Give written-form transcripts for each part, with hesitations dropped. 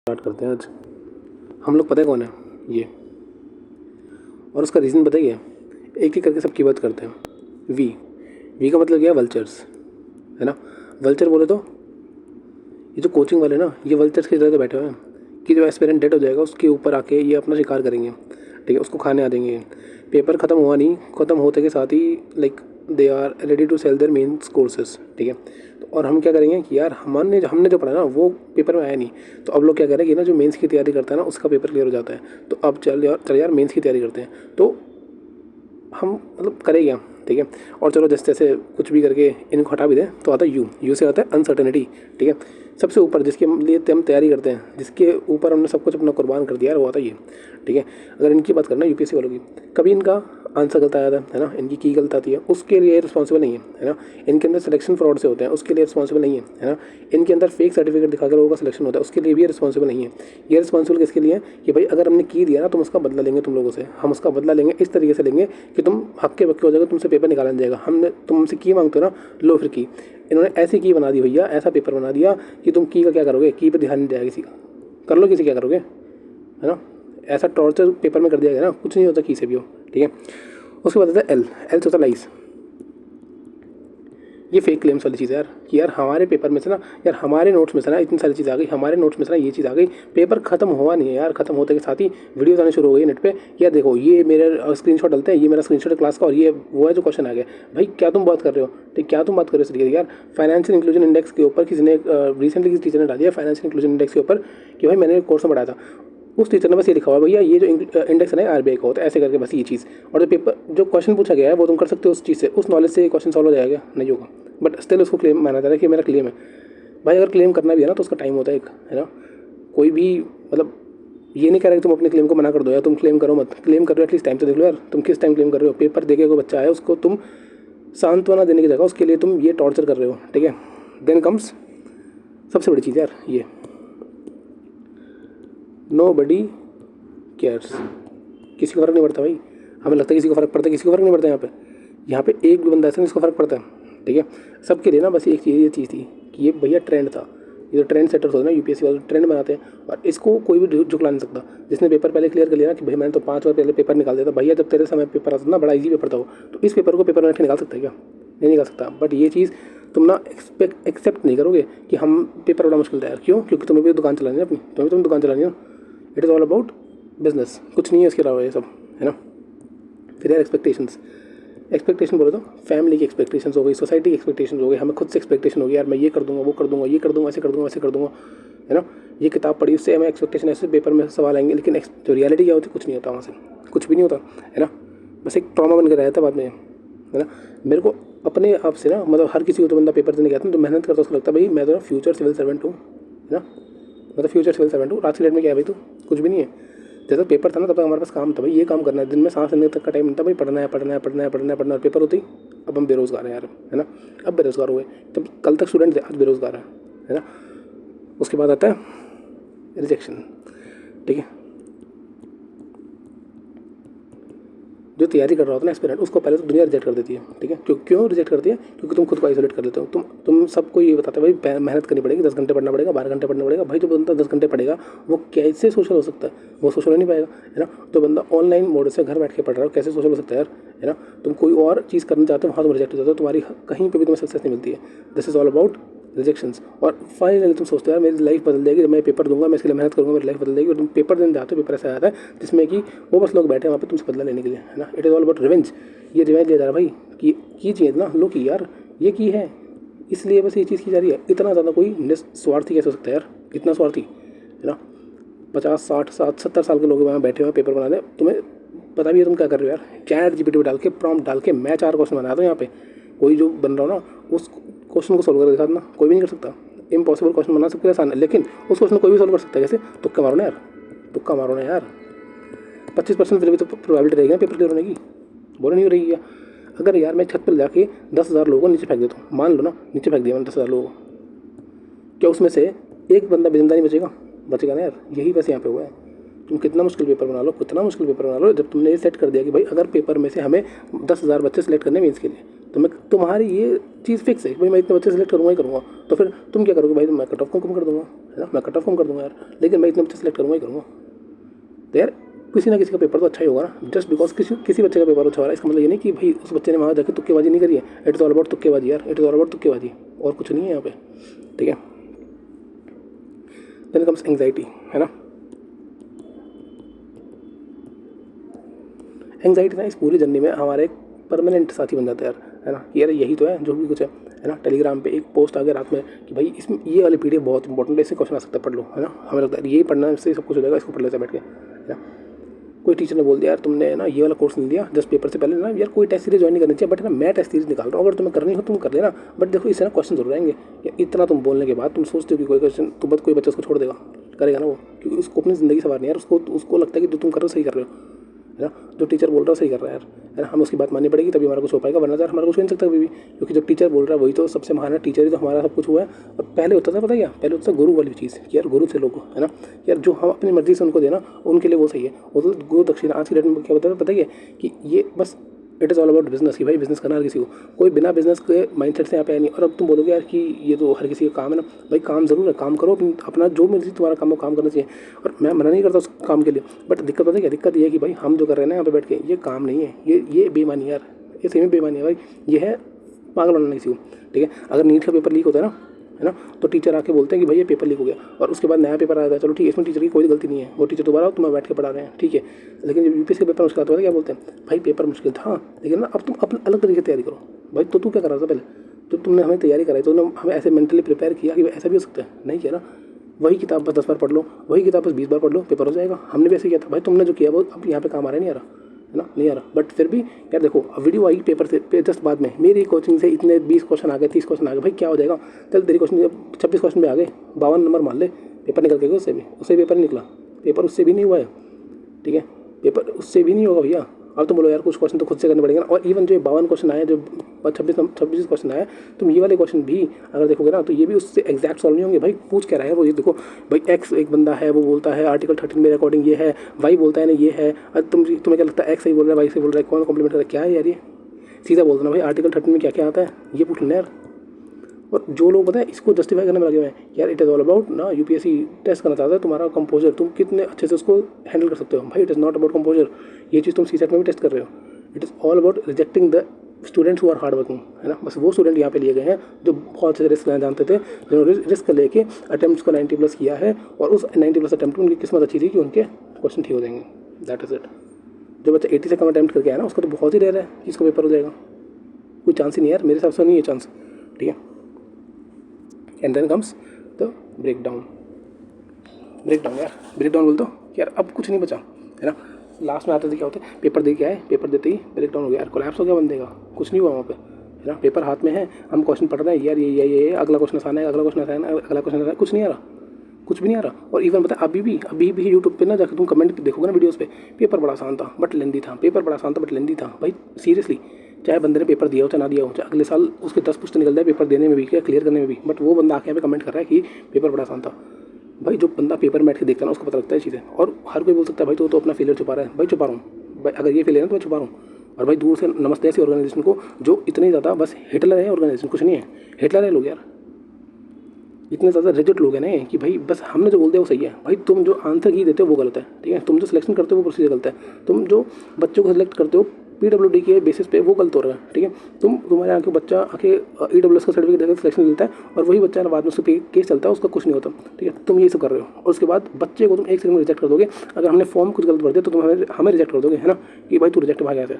Start करते हैं आज। हम लोग पता है कौन है ये, और उसका रीज़न पता ही है। एक एक करके सबकी बात करते हैं। वी का मतलब क्या है? वल्चर्स, है ना। वल्चर बोले तो ये जो कोचिंग वाले ना, ये वल्चर्स की तरह बैठे हुए हैं कि जो एस्पिरेंट डेड हो जाएगा उसके ऊपर आके ये अपना शिकार करेंगे, ठीक है, उसको खाने आ जाएंगे। पेपर ख़त्म हुआ नहीं, ख़त्म होते के साथ ही like they are ready to sell their mains courses, ठीक है। तो और हम क्या करेंगे कि यार हमने जो पढ़ा ना वो पेपर में आया नहीं, तो अब लोग क्या करें कि ना जो मेंस की तैयारी करता है ना उसका पेपर क्लियर हो जाता है, तो अब चल यार मेंस की तैयारी करते हैं। तो हम मतलब करें क्या, ठीक है। और चलो जैसे जैसे कुछ भी करके इनको हटा भी दें तो आता है यू से आता है अनसर्टेनिटी, ठीक है। सबसे ऊपर जिसके लिए हम तैयारी करते हैं, जिसके ऊपर हमने सब कुछ अपना कुर्बान कर दिया है, वो आता है ये, ठीक है। अगर इनकी बात करना यूपीएससी वालों की, कभी इनका आंसर गलत आया था, है ना, इनकी की गलत आती है, उसके लिए रिस्पॉन्सिबल नहीं है ना। इनके अंदर सिलेक्शन फ्रॉड से होते हैं, उसके लिए रिस्पॉन्सिबल नहीं है ना। इनके अंदर फेक सर्टिफिकेट दिखाकर लोगों का सिलेक्शन होता है, उसके लिए भी रिस्पॉन्सिबल नहीं है। ये रिस्पॉन्सिबल किसके लिए है कि भाई अगर हमने की दिया ना, तुम उसका बदला लेंगे, तुम लोगों से हम उसका बदला लेंगे, इस तरीके से लेंगे कि तुम हक्के बक्के हो जाएगा, तुमसे पेपर निकाला जाएगा। हमने तुमसे की मांगते हो ना, लो फिर की। इन्होंने ऐसी की बना दी भैया, ऐसा पेपर बना दिया कि तुम की का क्या करोगे, की पर ध्यान नहीं जाएगा किसी का, कर लो किसी क्या करोगे, है ना। ऐसा टॉर्चर पेपर में कर दिया गया ना, कुछ नहीं होता की से भी हो, ठीक है। उसके बाद आता है एल से होता है लाइस। ये फेक क्लेम्स वाली चीज़ है यार, कि यार हमारे पेपर में से ना, यार हमारे नोट्स में से ना इतनी सारी चीज़ आ गई, हमारे नोट्स में से ना ये चीज़ आ गई, पेपर खत्म हुआ नहीं है यार, खत्म होते के साथ ही वीडियोस आने शुरू हो गई नेट पे। यार देखो ये मेरे स्क्रीनशॉट डलते हैं, ये मेरा स्क्रीनशॉट है क्लास का, और ये वो है जो क्वेश्चन आ गया। भाई क्या तुम बात कर रहे हो, ठीक, क्या तुम बात कर रहे हो यार। फाइनेंशियल इंक्लूजन इंडेक्स के ऊपर किसी ने रिसेंटली किसी टीचर ने डाल दिया फाइनेंशियल इंक्लूजन इंडेक्स के ऊपर कि भाई मैंने कोर्स में पढ़ाया था, उस टीचर ने बस ये लिखा हुआ भैया ये जो इंडेक्स है ना आरबीआई का होता है, ऐसे करके बस ये चीज़। और जो पेपर जो क्वेश्चन पूछा गया है वो तुम कर सकते हो उस चीज़ से, उस नॉलेज से क्वेश्चन सॉल्व हो जाएगा, नहीं होगा। बट स्टिल उसको क्लेम माना जा रहा है कि मेरा क्लेम है। भाई अगर क्लेम करना भी है ना तो उसका टाइम होता है एक, है ना। कोई भी मतलब ये नहीं कह रहा कि तुम अपने क्लेम को मना कर दो यार, तुम क्लेम करो मत, क्लेम कर रहे हो एटलीस्ट टाइम तो देख लो यार, तुम किस टाइम क्लेम कर रहे हो। पेपर देके कोई बच्चा है उसको तुम सांत्वना देने की जगह उसके लिए तुम ये टॉर्चर कर रहे हो, ठीक है। देन कम्स सबसे बड़ी चीज़ यार, ये नोबडी केयर्स। किसी को फ़र्क नहीं पड़ता भाई, हमें लगता है किसी को फ़र्क पड़ता है, किसी को फ़र्क नहीं पड़ता। यहाँ पे एक भी बंदा ऐसा नहीं जिसको फ़र्क पड़ता है, ठीक है। सबके लिए ना बस एक चीज़ ये चीज़ थी कि ये भैया ट्रेंड था, ये जो ट्रेंड सेटर्स होते हैं ना यूपीएससी वाले ट्रेंड बनाते हैं, और इसको कोई भी झुकला नहीं सकता। जिसने पेपर पहले क्लियर कर लिया ना कि भाई मैंने तो 5 बार पहले पेपर निकाल दिया था, भैया जब तेरे समय पेपर आता था ना बड़ा ईजी पेपर था वो, तो इस पेपर को पेपर में निकाल सकता है क्या? नहीं निकाल सकता। बट ये चीज़ तुम ना एक्सेप्ट नहीं करोगे कि हम पेपर बड़ा मुश्किल था यार। क्यों? क्योंकि तुम्हें भी दुकान चलानी है अपनी, तुम्हें दुकान चलानी है ना। It is all about business, कुछ नहीं है इसके अलावा ये सब, है ना। फिर यार एक्सपेक्टेशन बोले तो फैमिली की एक्सपेक्टेशंस हो गई, सोसाइटी की एक्सपेक्टेशंस हो गई, हमें खुद से एक्सपेक्टेशन हो गई यार मैं ये कर दूंगा, वो कर दूंगा, ये कर दूंगा, ऐसे कर दूंगा, वैसे कर दूंगा, है ना। ये किताब पढ़ी उससे हमें एक्सपेक्टेशन, ऐसे पेपर में सवाल आएंगे, लेकिन जो रियलिटी क्या होती है कुछ नहीं होता वहाँ से, कुछ भी नहीं होता, है ना। बस एक ट्रॉमा बन के रहा था बाद में, है ना। मेरे को अपने आप से ना मतलब हर किसी को तो बंदा पेपर देने गया था तो मेहनत करता उसको लगता है भाई मैं तो फ्यूचर सिविल सर्वेंट हूँ, है ना। मतलब फ्यूचर सिविल सर्वेंट हूँ। आज की डेट में क्या है भाई, तो कुछ भी नहीं है। जैसे पेपर था ना तब तक हमारे पास काम था भाई, ये काम करना है, दिन में सांस लेने तक का टाइम नहीं था भाई, पढ़ना है पढ़ना है पढ़ना है पढ़ना है पढ़ना है। पेपर होते ही अब हम बेरोजगार हैं यार, है ना। अब बेरोजगार हुए, तब कल तक स्टूडेंट थे, आज बेरोजगार है ना। उसके बाद आता है रिजेक्शन, ठीक है। जो तैयारी कर रहा होता है ना एस्पिरेंट, उसको पहले तो दुनिया रिजेक्ट कर देती है, ठीक है। क्यों रिजेक्ट करती है? क्योंकि तुम खुद को आइसोलेट कर लेते हो। तुम सबको ये बताते हो भाई मेहनत करनी पड़ेगी, 10 घंटे पढ़ना पड़ेगा, 12 घंटे पढ़ना पड़ेगा। भाई जो बंदा 10 घंटे पढ़ेगा वो कैसे सोशल हो सकता है? वो सोशल हो नहीं पाएगा, है ना। तो बंदा ऑनलाइन मोड से घर बैठ के पढ़ रहा है, कैसे सोशल हो सकता है यार, है ना। तुम कोई और चीज़ करना चाहते हो, वहाँ तुम रिजेक्ट हो जाते हो, तुम्हारी कहीं पर भी तुम्हें सक्सेस नहीं मिलती है। This is all about rejections. और फाइनली तुम सोचते हो यार मेरी लाइफ बदल जाएगी जब मैं पेपर दूंगा, मैं इसके लिए मेहनत करूँगा, मेरी लाइफ बदल जाएगी। और तुम पेपर देने जाते हो, पेपर ऐसा आता है जिसमें कि वो बस लोग बैठे हैं वहाँ पे तुमसे बदला लेने के लिए, है ना। It is all about revenge. ये रिवेंज लिया जा रहा है भाई कि चीज़ ना लो की यार ये की है, इसलिए बस ये चीज़ की जा रही है। इतना ज़्यादा कोई स्वार्थी कैसे हो सकता है यार, इतना स्वार्थी, है ना। 50 60 70 साल के लोग वहाँ बैठे हुए हैं पेपर बनाने, तुम्हें पता भी है तुम क्या कर रहे हो यार। चैट जीपीटी पे डाल के प्रॉम्प्ट डाल के मैं 4 क्वेश्चन बनाया था यहाँ पे, कोई जो बन रहा हो ना उस क्वेश्चन को सोल्व कर दिखा ना, कोई भी नहीं कर सकता। इम्पॉसिबल क्वेश्चन बना सबके लिए आसान है, लेकिन उस क्वेश्चन को कोई भी सोल्व कर सकता है। कैसे? तुक्का मारो ना यार, तुक्का मारो ना यार। 25% फिर भी तो प्रोबेबिलिटी रहेगी ना पेपर क्लियर होने की, बोले नहीं हो रही है। अगर यार मैं छत पर जाके 10,000 लोगों को नीचे फेंक देता हूँ, मान लो ना नीचे फेंक दिया मैंने 10,000 लोगों को, क्या उसमें से एक बंदा जिंदा नहीं बचेगा? बचेगा ना यार। यही बस यहाँ पे हुआ है। तुम कितना मुश्किल पेपर बना लो, कितना मुश्किल पेपर बना लो, जब तुमने ये सेट कर दिया कि भाई अगर पेपर में से हमें 10,000 बच्चे सेलेक्ट करने मीन्स के लिए, तो मैं तुम्हारी ये चीज़ फिक्स है भाई मैं इतने बच्चे सेलेक्ट करूँगा ही करूँगा, तो फिर तुम क्या करोगे भाई? मैं कट ऑफ को कम कर दूँगा, है ना, मैं कट ऑफ कम कर दूँगा यार, लेकिन मैं इतने बच्चे सेलेक्ट करूँगा ही करूँगा। तो यार किसी ना किसी का पेपर तो अच्छा ही होगा ना। जस्ट बिकॉज किसी बच्चे का पेपर अच्छा हो रहा है इसका मतलब ये नहीं कि भाई उस बच्चे ने वहाँ जाकर तुक्केबाजी नहीं करी है। इट इज़ ऑल अबाउट तुक्केबाजी यार, इट इज़ ऑल अबाउट तुक्केबाजी, और कुछ नहीं है यहाँ पे, ठीक है। देन कम्स एंग्जाइटी, है ना। एंग्जाइटी ना इस पूरी जर्नी में हमारे एक परमानेंट साथी बन जाता है यार, है ना। यार यही तो है जो भी कुछ है ना। टेलीग्राम पे एक पोस्ट आ गया रात में कि भाई इसमें ये वाली पीडीएफ बहुत इंपॉर्टेंट है, इससे क्वेश्चन आ सकता है, पढ़ लो, है ना। हमें लगता है यही पढ़ना है, इससे सब कुछ हो जाएगा, इसको पढ़ लेते हैं बैठ के, है ना। कोई टीचर ने बोल दिया यार तुमने ना ये वाला कोर्स नहीं लिया जस्ट पेपर से पहले ना, यार कोई टेस्ट सीरीज ज्वाइन नहीं करनी चाहिए, बट ना मैं टेस्ट सीरीज निकाल रहा हूँ, अगर तुम्हें करनी हो तुम कर लेना, बट देखो इससे ना क्वेश्चन जरूर आएंगे। इतना तुम बोलने के बाद तुम सोचते हो कि कोई क्वेश्चन तुम बस कोई बच्चा उसको छोड़ देगा, करेगा ना वो, क्योंकि उसको अपनी ज़िंदगी सवारनी है यार। उसको लगता है कि जो तुम कर रहे हो सही कर रहे हो, है ना। जो टीचर बोल रहा है सही कर रहा है यार, है ना। हमें उसकी बात माननी पड़ेगी तभी हमारा कुछ हो पाएगा, वरना यार हमारा कुछ हो नहीं सकता कभी भी, क्योंकि जो टीचर बोल रहा है वही तो सबसे महान है। टीचर ही तो हमारा सब कुछ हुआ है। और पहले होता था पता क्या, पहले होता था गुरु वाली चीज़ कि यार गुरु थे लोग, है ना। यार जो हम अपनी मर्जी से उनको देना उनके लिए वो सही है, वो तो गुरु दक्षिणा। आज की डेट में क्या होता है पता है कि ये बस it is all about business, कि भाई बिजनेस करना हर किसी को, कोई बिना बिजनेस के माइंडसेट से यहाँ पे आया नहीं। और अब तुम बोलोगे यार कि ये तो हर किसी का काम है ना, भाई काम ज़रूर है, काम करो अपना जो मर्जी तुम्हारा काम हो, काम करना चाहिए। और मैं मना नहीं करता उस काम के लिए, बट दिक्कत पता है क्या, दिक्कत ये है कि भाई हम जो कर रहे हैं ना यहाँ पे बैठ के, ये काम नहीं है, ये बेईमानी यार, ये सही में बेईमानी है भाई। ये है पागल बनाना किसी को, ठीक है। अगर नीट का पेपर लीक होता है ना, है ना, तो टीचर आके बोलते हैं कि भाई ये पेपर लीक हो गया, और उसके बाद नया पेपर आया था, चलो ठीक है इसमें टीचर की कोई गलती नहीं है, वो टीचर दोबारा तुम्हें बैठ के पढ़ा रहे हैं, ठीक है। लेकिन जब यूपीएससी का पेपर मुश्किल आता है क्या बोलते हैं, भाई पेपर मुश्किल था लेकिन ना अब तुम अपने अलग तरीके से तैयारी करो। भाई तो तू क्या कर रहा था पहले, तो तुमने हमें तैयारी कराई, तो हमें ऐसे मेंटली प्रिपेयर किया कि ऐसा भी हो सकता है, नहीं किया ना। वही किताब बस 10 बार पढ़ लो, वही किताब बस 20 बार पढ़ लो, पेपर हो जाएगा। हमने भी ऐसे किया था भाई, तुमने जो किया वो अब यहाँ पे काम आ रहा नहीं आ रहा, है ना, नहीं आ रहा। बट फिर भी यार देखो वीडियो आई पेपर से जस्ट बाद में, मेरी कोचिंग से इतने 20 क्वेश्चन आ गए, 30 क्वेश्चन आ गए, भाई क्या हो जाएगा। चल तेरी क्वेश्चन 26 क्वेश्चन में आ गए, 52 नंबर मान ले, पेपर निकल के उससे पेपर नहीं निकला, पेपर उससे भी नहीं हुआ है, ठीक है। पेपर उससे भी नहीं होगा भैया। अब तुम बोलो यार कुछ क्वेश्चन तो खुद से करने पड़ेंगे ना। और इवन जो 52 क्वेश्चन आए, जो 26 क्वेश्चन आए, तुम ये वाले क्वेश्चन भी अगर देखोगे ना तो ये भी उससे एग्जैक्ट सॉल्व नहीं होंगे। भाई पूछ क्या रहा है वो, ये देखो भाई एक्स एक बंदा है, वो बोलता है आर्टिकल 13 मेरे अकॉर्डिंग ये है, वाई बोलता है ना ये है। तुम्हें क्या लगता है एक्स सही बोल रहा है, वाई सही बोल रहा है, कौन कॉम्प्लीमेंट कर रहा है, क्या है यार ये। सीधा बोलता ना भाई आर्टिकल 13 में क्या क्या आता है, ये पूछ लेना यार। और जो लोग बताए इसको जस्टिफाई करने में लगे हुए हैं यार, इट इज़ ऑल अबाउट ना, यूपीएससी टेस्ट करना चाहता है तुम्हारा कंपोजर, तुम कितने अच्छे से उसको हैंडल कर सकते हो। भाई it is not about composer, ये चीज़ तुम सीसेट में भी टेस्ट कर रहे हो। It is all about rejecting the students who are hard working, है ना। बस वो स्टूडेंट यहाँ पे लिए गए हैं जो बहुत से रिस्क लेना जानते थे, जिन्होंने रिस्क लेके अटैम्प्ट को 90+ किया है, और उस 90+ अटैम्प्ट में उनकी किस्मत अच्छी थी कि उनके क्वेश्चन ठीक हो जाएंगे, दैट इज़ इट। जो बच्चा 80 से कम अटैम्प्ट करके आया ना, उसका तो बहुत ही रेयर है कि इसका पेपर हो जाएगा, कोई चांस ही नहीं यार, मेरे हिसाब से नहीं है चांस, ठीक है। And then comes the break down यार, ब्रेक डाउन बोल दो यार अब कुछ नहीं बचा, है ना। लास्ट में आते थे क्या होता है, पेपर दे के आए, पेपर देते ही ब्रेक डाउन हो गया यार, कोलैप्स हो गया बंदे का, कुछ नहीं हुआ वहाँ पे, है ना। पेपर हाथ में है, हम क्वेश्चन पढ़ रहे हैं यार, ये अगला क्वेश्चन आसान है, अगला क्वेश्चन आसान है, अगला क्वेश्चन आसान है, कुछ नहीं आ रहा, कुछ भी नहीं आ रहा। और इवन पता अभी भी यूट्यूब पे ना जाकर तुम कमेंट देखोगे ना वीडियोस पे, पेपर बड़ा आसान था बट लेंदी था, पेपर बड़ा आसान था बट लेंदी था। भाई सीरियसली, चाहे बंदे ने पेपर दिया हो चाहे ना दिया हो, चाहे अगले साल उसके 10 पुश्त निकल जाए पेपर देने में भी, क्या क्लियर करने में भी, बट वो बंदा आके यहाँ पे कमेंट कर रहा है कि पेपर बड़ा आसान था। भाई जो बंदा पेपर में बैठ के देखता है ना उसको पता लगता है चीज़ें। और हर कोई बोल सकता है भाई तो अपना फेलियर छुपा रहा है, भाई छुपा रहा हूँ भाई, अगर ये फेलियर है तो मैं छुपा रहा हूँ। और भाई दूर से नमस्ते ऐसी ऑर्गेनाइजेशन को जो इतने ज़्यादा बस हिटलर है ऑर्गेनाइजेशन, कुछ नहीं है, हिटलर है लोग यार, इतने ज़्यादा रिजिड लोग हैं ना कि भाई बस हमने जो बोलते हैं वो सही है। भाई तुम जो आंसर की देते हो वो गलत है, ठीक है। तुम जो सिलेक्शन करते हो वो प्रोसीजर गलत है, तुम जो बच्चों को सिलेक्ट करते हो PWD के बेसिस पे वो गलत हो रहा है, ठीक है। तुम्हारे यहाँ के बच्चा आके EWS का सर्टिफिकेट देकर सिलेक्शन लेता है, और वही बच्चा बाद में उसका केस चलता है, उसका कुछ नहीं होता, ठीक है। तुम ये सब कर रहे हो, और उसके बाद बच्चे को तुम एक सेकंड में रिजेक्ट कर दोगे। अगर हमने फॉर्म कुछ गलत भर दिया तो तुम हमें रिजेक्ट कर दोगे, है ना, कि भाई तू रिजेक्ट भाग गया था।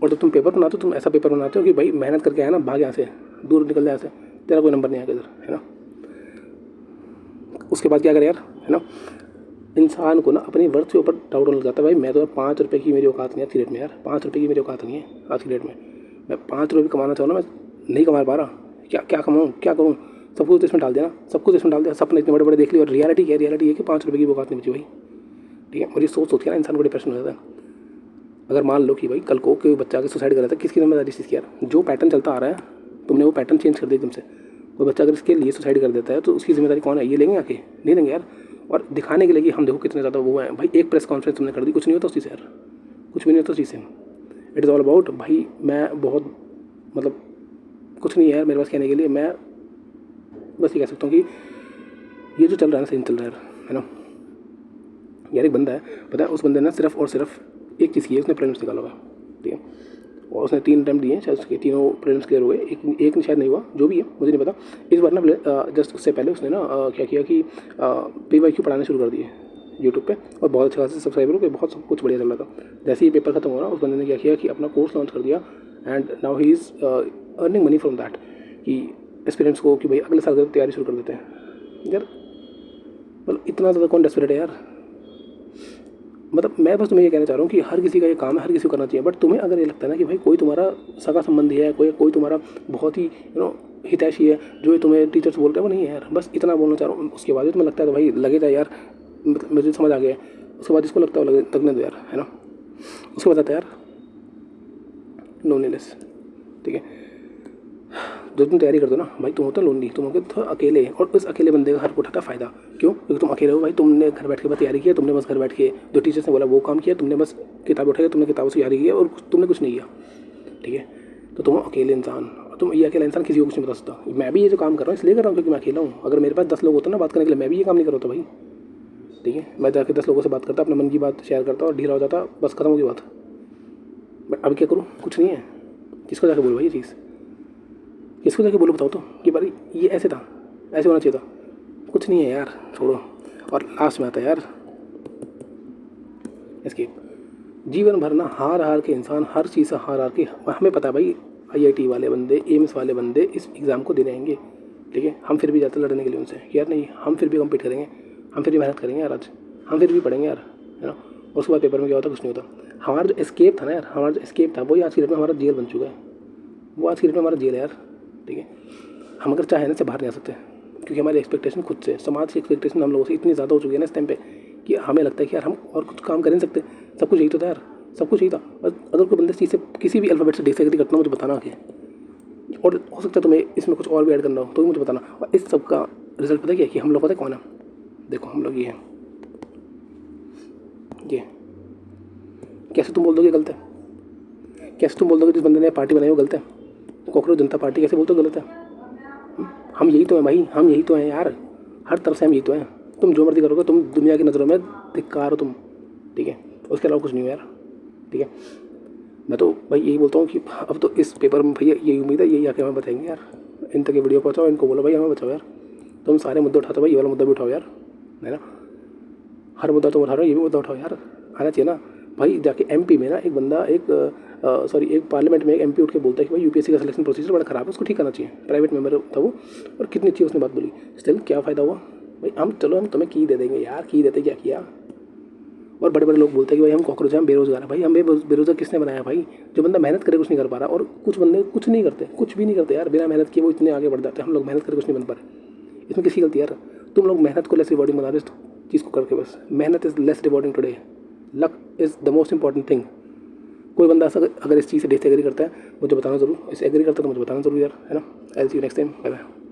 और जब तुम पेपर बनाते हो तुम ऐसा पेपर बनाते हो कि भाई मेहनत करके आया ना, भाग यहाँ से, दूर निकल जाए, ऐसे तेरा कोई नंबर नहीं आएगा इधर, है ना। उसके बाद क्या करें यार, है ना, इंसान को ना अपनी वर्थ के ऊपर डाउट होने लग जाता है। भाई मैं तो 5 रुपये की मेरी औकात नहीं है आज की डेट में यार, 5 रुपये की मेरी औकात नहीं है आज की डेट में। मैं 5 रुपये कमाना चाहूँ ना, मैं नहीं कमा पा रहा, क्या कमाऊँ, क्या करूँ, सब कुछ इसमें डाल दिया ना, सब कुछ इसमें डाल दिया, सपने इतने बड़े बड़े देख लिए, और रियलिटी क्या है, रियलिटी है कि 5 रुपये की औकात नहीं बची भाई, ठीक है। मुझे सोच के ना इंसान को डिप्रेशन हो जाता है। अगर मान लो कि भाई कल को कोई बच्चा आके सुसाइड कर रहा था, किसकी जिम्मेदारी इस चीज़ की यार, जो पैटर्न चलता आ रहा है तुमने वो पैटर्न चेंज कर दिया एकदम से। कोई बच्चा अगर इसके लिए सुसाइड कर देता है तो उसकी जिम्मेदारी कौन है, ये लेंगे आके, नहीं लेंगे यार। और दिखाने के लिए कि हम देखो कितने ज़्यादा वो हैं। भाई एक प्रेस कॉन्फ्रेंस तुमने कर दी, कुछ नहीं होता उस चीज़ से यार, कुछ भी नहीं होता उस चीज़ से। इट इज़ ऑल अबाउट भाई मैं बहुत मतलब कुछ नहीं है यार मेरे पास कहने के लिए, मैं बस ये कह सकता हूँ कि ये जो चल रहा है ना, सही चल रहा है ना। यार एक बंदा है, पता है उस बंदे ने सिर्फ और सिर्फ एक चीज़ की है, उसने प्रीलिम्स निकाला हुआ है, ठीक है, और उसने 3 अटैम्प्ट दिए हैं, शायद उसके तीनों प्रीलिम्स क्लियर हुए, एक शायद नहीं हुआ, जो भी है मुझे नहीं पता। इस बार ना जस्ट उससे पहले उसने ना क्या किया कि PYQ पढ़ाने शुरू कर दिए यूट्यूब पे, और बहुत अच्छे खासे सब्सक्राइबर हो गए, बहुत सब कुछ बढ़िया चल रहा था। जैसे ही पेपर खत्म हुआ ना, उस बंदे ने क्या किया कि अपना कोर्स लॉन्च कर दिया, and now he is earning money from that, कि एस्पिरेंट्स को कि भाई अगले साल की तैयारी शुरू कर देते हैं। यार मतलब इतना ज़्यादा कौन डेस्परेट है यार। मतलब मैं बस तुम्हें ये कहना चाह रहा हूँ कि हर किसी का ये काम है, हर किसी को करना चाहिए, बट तुम्हें अगर ये लगता है ना कि भाई कोई तुम्हारा सगा संबंधी है, कोई तुम्हारा बहुत ही हितैषी है, जो तुम्हें टीचर्स बोल रहे हैं, वो नहीं है यार। बस इतना बोलना चाह रहा हूँ। उसके बाद तुम्हें लगता है तो भाई लगे जाए यार, मतलब मुझे समझ आ गया। उसके बाद जिसको लगता है लगने दो यार, है ना। उसके बाद आता है यार लोनलीनेस, ठीक है। जो तुम तैयारी करते हो ना भाई, तुम होते हो लोनली, तुम होते हो अकेले, और उस अकेले बंदे का हर उठाता फ़ायदा। क्यों? क्योंकि तुम अकेले हो भाई, तुमने घर बैठ के बस तैयारी किया, तुमने बस घर बैठ के जो टीचर्स ने बोला वो काम किया, तुमने बस किताब उठाई, तुमने किताबों से तैयारी किया और तुमने कुछ नहीं किया, ठीक है। तो तुम अकेले इंसान, तुम ये अकेला इंसान किसी को कुछ नहीं बता सकता। मैं भी ये जो काम कर रहा हूँ इसलिए कर रहा हूँ क्योंकि मैं अकेला हूँ। अगर मेरे पास 10 लोग होते ना बात करने के लिए, मैं भी ये काम नहीं कर रहा था भाई, ठीक है। मैं जाके 10 लोगों से बात करता, अपने मन की बात शेयर करता और ढीला हो जाता, बस खत्म हो गई बात। बट अब क्या करूँ? कुछ नहीं है। किसको जाके बोलूँ भाई ये चीज़? किसको जाके बोलो बताओ तो कि भाई ये ऐसे था, ऐसे होना चाहिए था। कुछ नहीं है यार, छोड़ो। और लास्ट में आता है यार एस्केप। जीवन भर ना हार हार के इंसान, हर चीज़ से हार हार के, हमें पता है भाई IIT वाले बंदे, एम्स वाले बंदे इस एग्ज़ाम को देने आएंगे, ठीक है। हम फिर भी जाते लड़ने के लिए उनसे कि यार नहीं, हम फिर भी कम्पीट करेंगे, हम फिर भी मेहनत करेंगे यार, आज हम फिर भी पढ़ेंगे यार, है ना। और उसके बाद पेपर में क्या होता, कुछ नहीं होता। हमारा जो एस्केप था ना यार, हमारा जो एस्केप था वही आज की डेट में हमारा जेल बन चुका है। वो आज की डेट में हमारा जेल है यार, ठीक है। हम अगर चाहें ना से बाहर नहीं आ सकते, क्योंकि हमारी एक्सपेक्टेशन खुद से, समाज की एक्सपेक्टेशन हम लोगों से इतनी ज़्यादा हो चुकी है ना इस टाइम पे, कि हमें लगता है कि यार हम और कुछ काम कर नहीं सकते। सब कुछ यही तो था यार, सब कुछ यही था। बस अगर कोई बंदे चीज़ से किसी भी अल्फ़ाबेट से डिसएग्री करता मुझे बताना कि, और हो सकता है तुम्हें इसमें कुछ और भी ऐड करना हो तो भी मुझे बताना। और इस सब का रिजल्ट पता क्या है कि हम लोग पता है कौन है? देखो हम लोग ये हैं, ये कैसे तुम बोल दोगे गलत है? कैसे तुम बोल दोगे जिस बंदे ने पार्टी बनाई वो गलत है? कॉकरोच जनता पार्टी कैसे बोलते हो गलत है? हम यही तो हैं भाई, हम यही तो हैं यार, हर तरफ से हम यही तो हैं। तुम जो मर्जी करोगे, तुम दुनिया की नज़रों में धिक्कार हो तुम, ठीक है। उसके अलावा कुछ नहीं हो यार, ठीक है। मैं तो भाई यही बोलता हूँ कि अब तो इस पेपर में भैया यही उम्मीद है, यही आके हमें बताएंगे यार। इन तक ये वीडियो पहुँचाओ, इनको बोलो भाई हमें बचाओ यार। तुम सारे मुद्दे उठाते हो भाई, ये वाला मुद्दा भी उठाओ यार, है ना। हर मुद्दा तुम उठा रहे हो, ये भी मुद्दा उठाओ यार, आना चाहिए ना भाई। जाके MP में ना एक बंदा, एक पार्लियामेंट में एक MP उठ के बोलता है कि भाई UPSC का सिलेक्शन प्रोसीजर बड़ा ख़राब है, उसको ठीक करना चाहिए। प्राइवेट मेंबर था वो, और कितनी अच्छी उसने बात बोली। स्टिल क्या फ़ायदा हुआ भाई? हम चलो हम तुम्हें की दे देंगे यार, की देते क्या किया। और बड़े बड़े लोग बोलते हैं कि भाई हम कॉकरोच हैं, हम बेरोजगार हैं। भाई हमें बेरोजगार किसने बनाया भाई? जो बंदा मेहनत करे कुछ नहीं कर पा रहा, और कुछ बंदे कुछ नहीं करते, कुछ भी नहीं करते यार, बिना मेहनत किए वो इतने आगे बढ़ जाते हैं। हम लोग मेहनत करके कुछ नहीं बन पा रहे, इसमें किसकी गलती यार? तुम लोग मेहनत को लेस रिवॉर्डिंग बना रहे हो चीज़ को करके। बस मेहनत is less rewarding today, luck is the most important thing. कोई बंदा अगर इस चीज़ से डिसएग्री करता है मुझे बताना ज़रूर, इस एग्री करता है तो मुझे बताना ज़रूर यार, है ना। I will see you next time, bye bye.